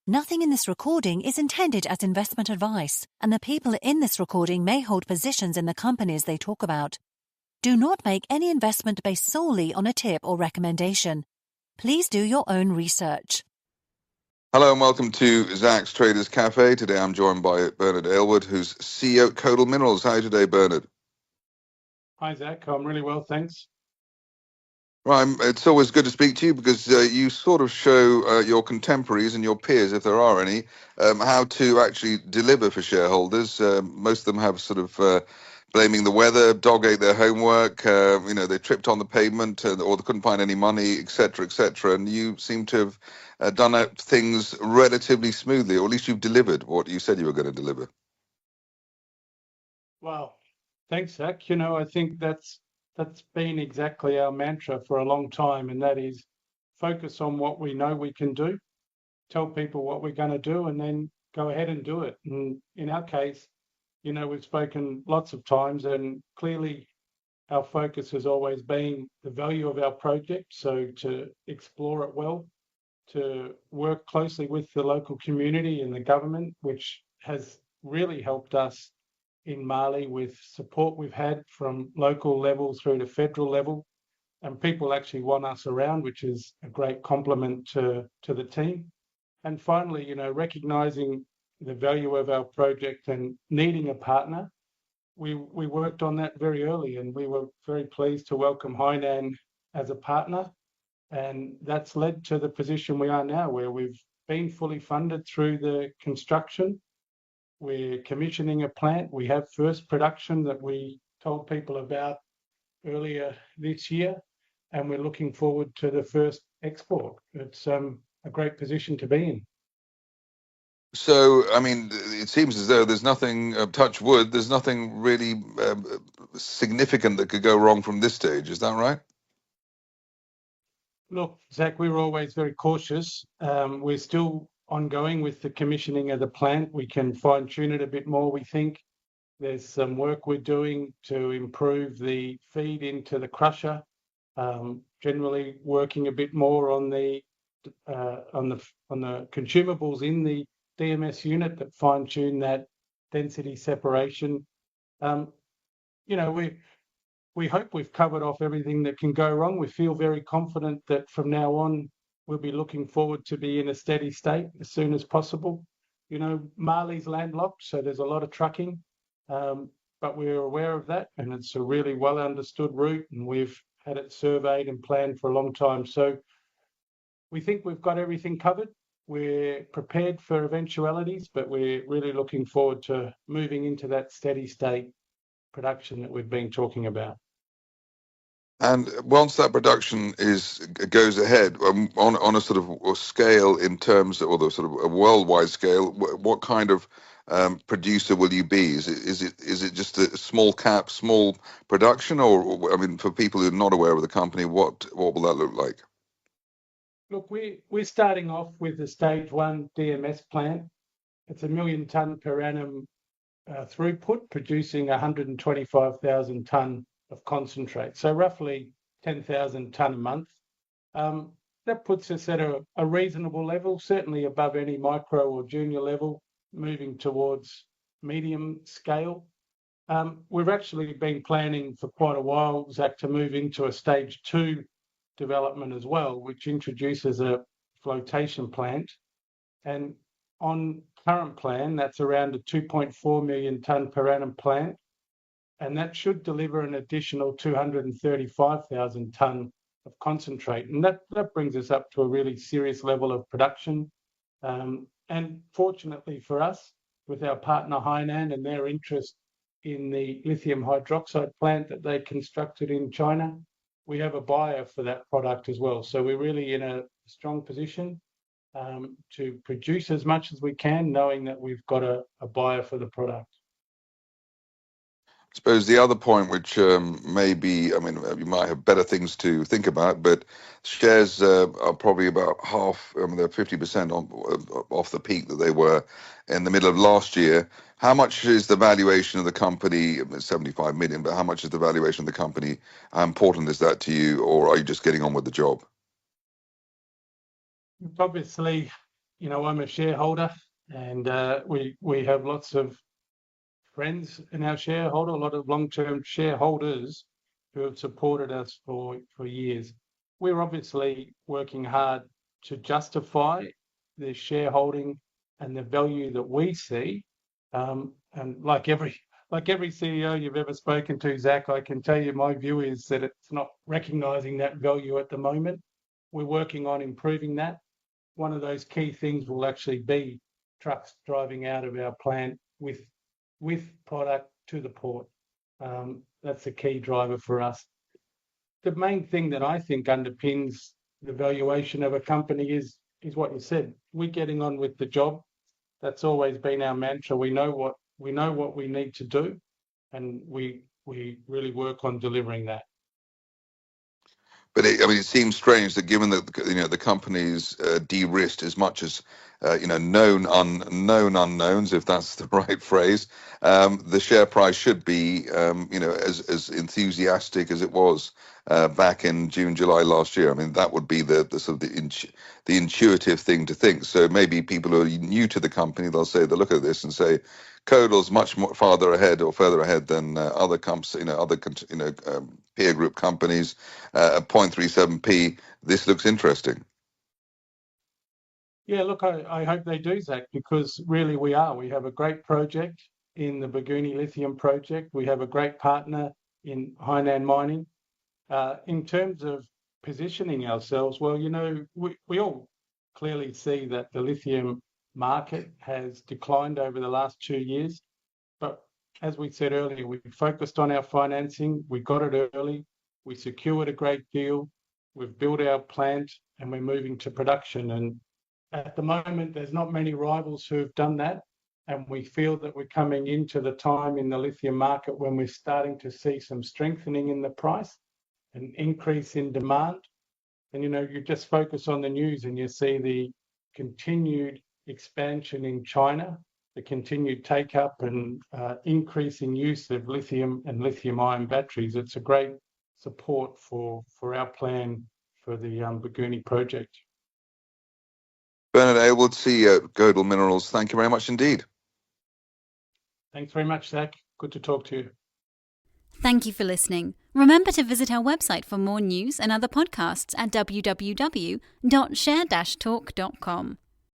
Nothing in this recording is intended as investment advice, and the people in this recording may hold positions in the companies they talk about. Do not make any investment based solely on a tip or recommendation. Please do your own research. Hello and welcome to Zach's Traders Cafe. Today I'm joined by Bernard Aylward, who's CEO at Kodal Minerals. How are you today, Bernard? Hi, Zach. I'm really well, thanks. Right, it's always good to speak to you because you sort of show your contemporaries and your peers, if there are any, how to actually deliver for shareholders. Most of them have sort of blaming the weather, dog ate their homework, they tripped on the pavement or they couldn't find any money, etc., etc. And you seem to have done things relatively smoothly, or at least you've delivered what you said you were going to deliver. Well, thanks, Zach. I think that's been exactly our mantra for a long time, and that is focus on what we know we can do, tell people what we're going to do, and then go ahead and do it. And in our case, we've spoken lots of times, and clearly our focus has always been the value of our project. So to explore it well, to work closely with the local community and the government, which has really helped us in Mali with support we've had from local level through to federal level. And people actually want us around, which is a great compliment to the team. And finally, recognising the value of our project and needing a partner, we worked on that very early, and we were very pleased to welcome Hainan as a partner. And that's led to the position we are now, where we've been fully funded through the construction. We're commissioning a plant. We have first production that we told people about earlier this year, and we're looking forward to the first export. It's a great position to be in. So, it seems as though there's nothing, touch wood, there's nothing really significant that could go wrong from this stage. Is that right? Look, Zach, we were always very cautious. We're still ongoing with the commissioning of the plant. We can fine tune it a bit more, we think. There's some work we're doing to improve the feed into the crusher, generally working a bit more on the consumables in the DMS unit that fine tune that density separation. We hope we've covered off everything that can go wrong. We feel very confident that from now on, we'll be looking forward to be in a steady state as soon as possible. Mali's landlocked, so there's a lot of trucking, but we're aware of that, and it's a really well understood route, and we've had it surveyed and planned for a long time. So we think we've got everything covered. We're prepared for eventualities, but we're really looking forward to moving into that steady state production that we've been talking about. And once that production goes ahead on a sort of scale in terms of, or the sort of a worldwide scale, what kind of producer will you be? Is it just a small production, or for people who are not aware of the company, what will that look like? Look, we're starting off with the stage 1 DMS plant. It's 1 million tonne per annum throughput, producing 125,000 tonne of concentrate, so roughly 10,000 tonne a month. That puts us at a reasonable level, certainly above any micro or junior level, moving towards medium scale. We've actually been planning for quite a while, Zach, to move into a stage 2 development as well, which introduces a flotation plant. And on current plan, that's around a 2.4 million tonne per annum plant. And that should deliver an additional 235,000 tonne of concentrate. And that brings us up to a really serious level of production. And fortunately for us, with our partner Hainan and their interest in the lithium hydroxide plant that they constructed in China, we have a buyer for that product as well. So we're really in a strong position to produce as much as we can, knowing that we've got a buyer for the product. I suppose the other point, which may be, you might have better things to think about, but shares are probably about half, they're 50% off the peak that they were in the middle of last year. How much is the valuation of the company? 75 million, but how much is the valuation of the company? How important is that to you, or are you just getting on with the job? Obviously, I'm a shareholder, and we have lots of friends in our shareholder, a lot of long-term shareholders who have supported us for years. We're obviously working hard to justify the shareholding and the value that we see. And like every CEO you've ever spoken to, Zach, I can tell you my view is that it's not recognising that value at the moment. We're working on improving that. One of those key things will actually be trucks driving out of our plant with product to the port. That's a key driver for us. The main thing that I think underpins the valuation of a company is what you said. We're getting on with the job. That's always been our mantra. We know what we need to do, and we really work on delivering that. But it seems strange that given that the company's de-risked as much as known unknowns, if that's the right phrase, the share price should be as enthusiastic as it was back in June, July last year. I mean, that would be the sort of the intuitive thing to think. So maybe people who are new to the company, they'll look at this and say, Kodal's much more further ahead than other peer group companies. At 0.37p, this looks interesting. Yeah, look, I hope they do, Zach, because really we have a great project in the Bougouni lithium project. We have a great partner in Hainan Mining. In terms of positioning ourselves, well, we all clearly see that the lithium market has declined over the last 2 years. But as we said earlier, we focused on our financing. We got it early. We secured a great deal. We've built our plant, and we're moving to production. And at the moment, there's not many rivals who have done that. And we feel that we're coming into the time in the lithium market when we're starting to see some strengthening in the price, an increase in demand. And, you just focus on the news and you see the continued expansion in China, the continued take-up and increasing use of lithium and lithium-ion batteries. It's a great support for our plan for the Bougouni project. Bernard Aylward, CEO at Kodal Minerals, thank you very much indeed. Thanks very much, Zach. Good to talk to you. Thank you for listening. Remember to visit our website for more news and other podcasts at www.share-talk.com.